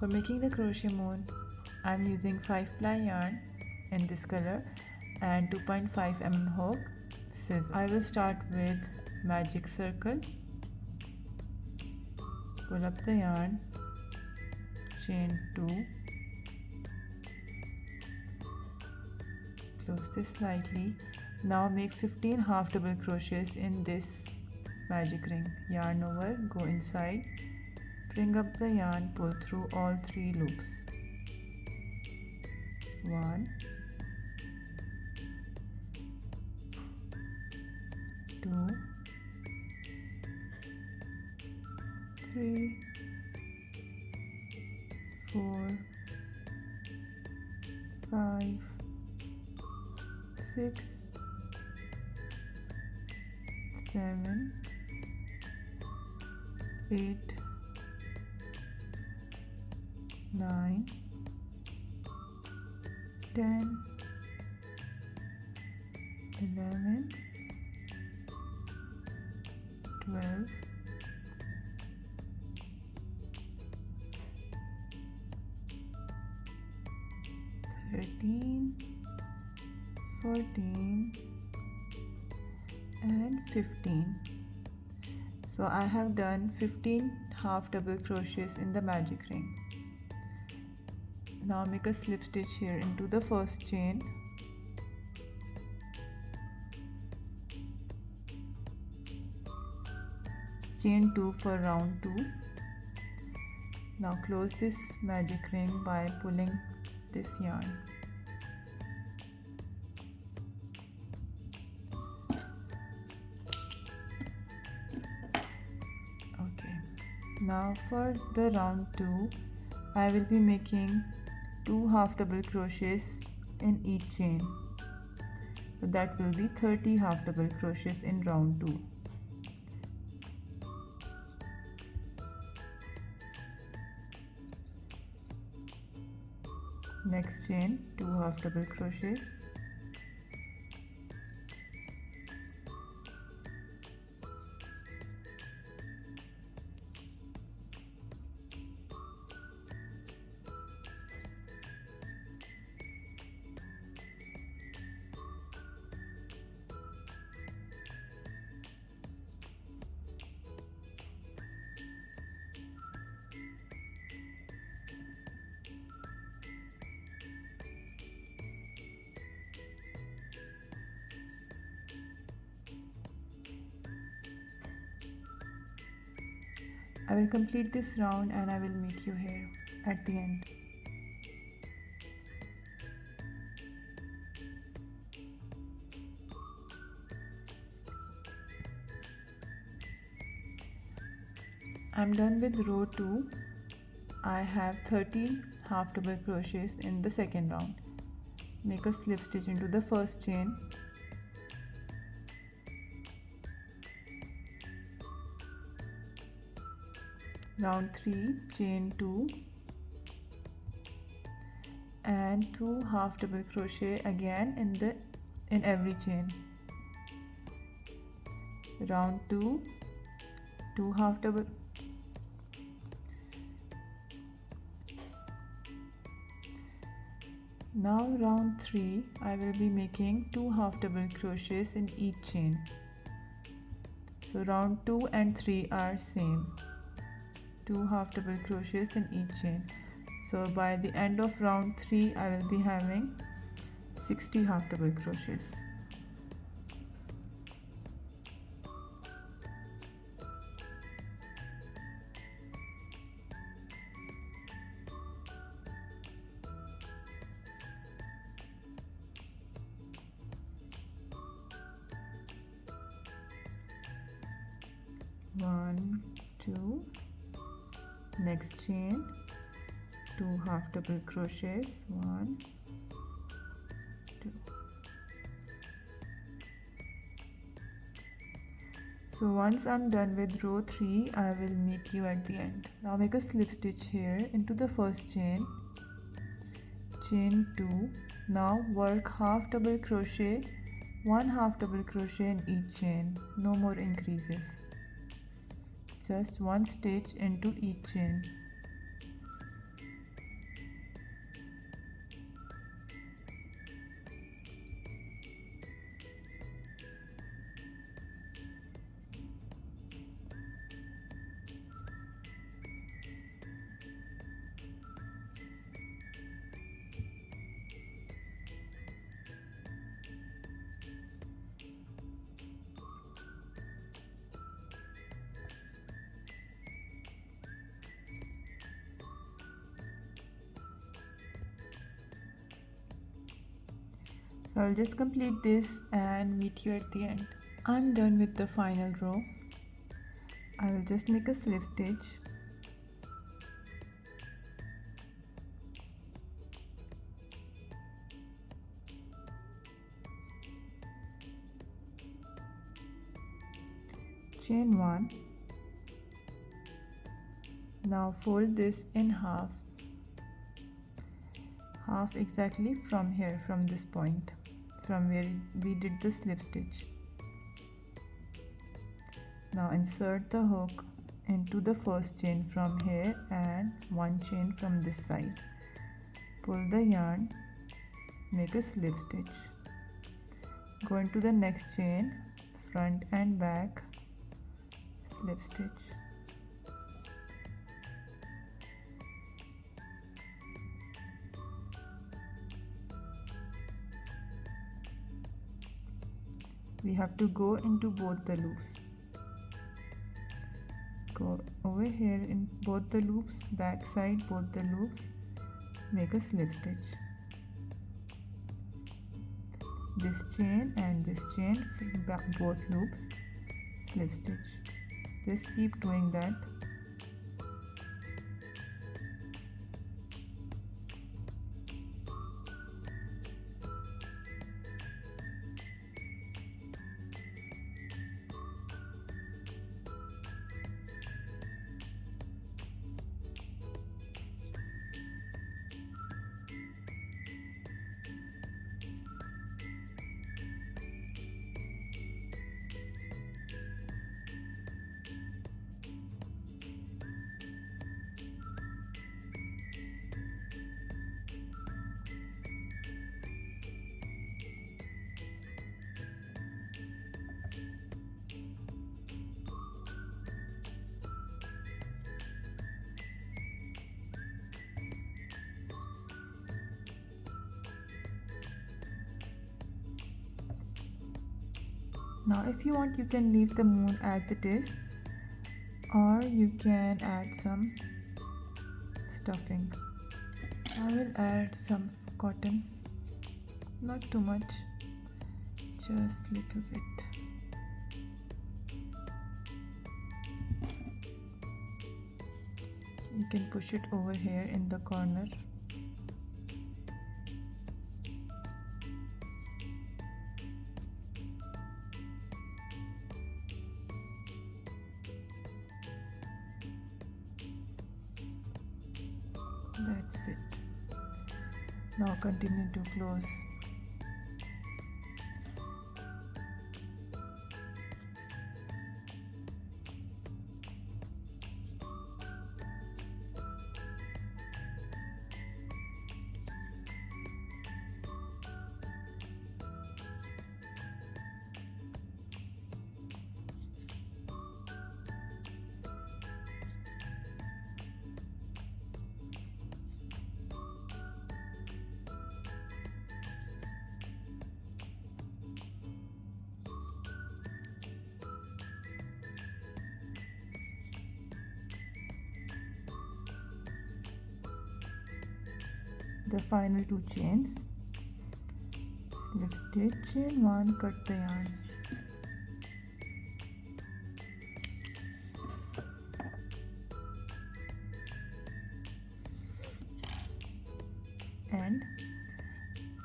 For making the crochet moon, I'm using 5-ply yarn in this color and 2.5 mm hook scissors. I will start with magic circle, pull up the yarn, chain 2, close this slightly. Now make 15 half double crochets in this magic ring. Yarn over, go inside, bring up the yarn, pull through all 3 loops. 1, 2, 3, 4, 5, 6, 7, 8, 9, 10, 11, 12, 13, 14 and 15. So I have done 15 half double crochets in the magic ring. Now make a slip stitch here into the first chain, chain 2 for round 2. Now close this magic ring by pulling this yarn. Okay, now for the round 2 I will be making 2 half double crochets in each chain. So that will be 30 half double crochets in round 2. Next chain 2 half double crochets, I will complete this round and I will meet you here at the end. I'm done with row 2. I have 30 half double crochets in the second round. Make a slip stitch into the first chain, round 3, chain 2 and 2 half double crochet again in every chain. Round 2, 2 half double, now round 3 I will be making 2 half double crochets in each chain. So round 2 and 3 are same. 2 half double crochets in each chain. So by the end of round 3 I will be having 60 half double crochets. One, 2, next chain 2 half double crochets, 1, 2. So once I'm done with row 3 I will meet you at the end. Now make a slip stitch here into the first chain, chain 2. Now work half double crochet, 1 half double crochet in each chain, no more increases, just 1 stitch into each chain. So I'll just complete this and meet you at the end. I'm done with the final row. I will just make a slip stitch. Chain 1. Now fold this in half exactly from here, from this point, from where we did the slip stitch. Now insert the hook into the first chain from here and one chain from this side. Pull the yarn, make a slip stitch. Go into the next chain, front and back, slip stitch. We have to go into both the loops. Go over here in both the loops, back side both the loops, make a slip stitch. This chain and this chain from both loops, slip stitch. Just keep doing that. Now if you want, you can leave the moon as it is, or you can add some stuffing. I will add some cotton, not too much, just little bit. You can push it over here in the corner. That's it. Now continue to close. The final two chains, slip stitch, chain 1, cut the yarn.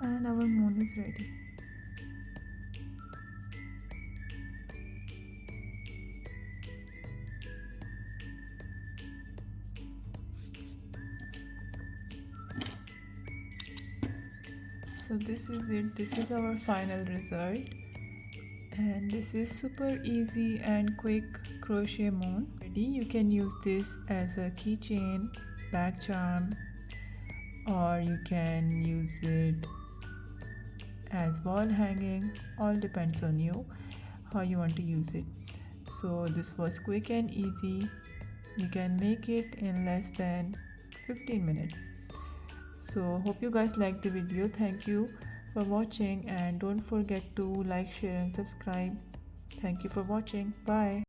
And our moon is ready. So this is it. This is our final result, and this is super easy and quick crochet moon. You can use this as a keychain, bag charm, or you can use it as wall hanging. All depends on you how you want to use it. So this was quick and easy. You can make it in less than 15 minutes. So hope you guys liked the video. Thank you for watching, and don't forget to like, share and subscribe. Thank you for watching. Bye.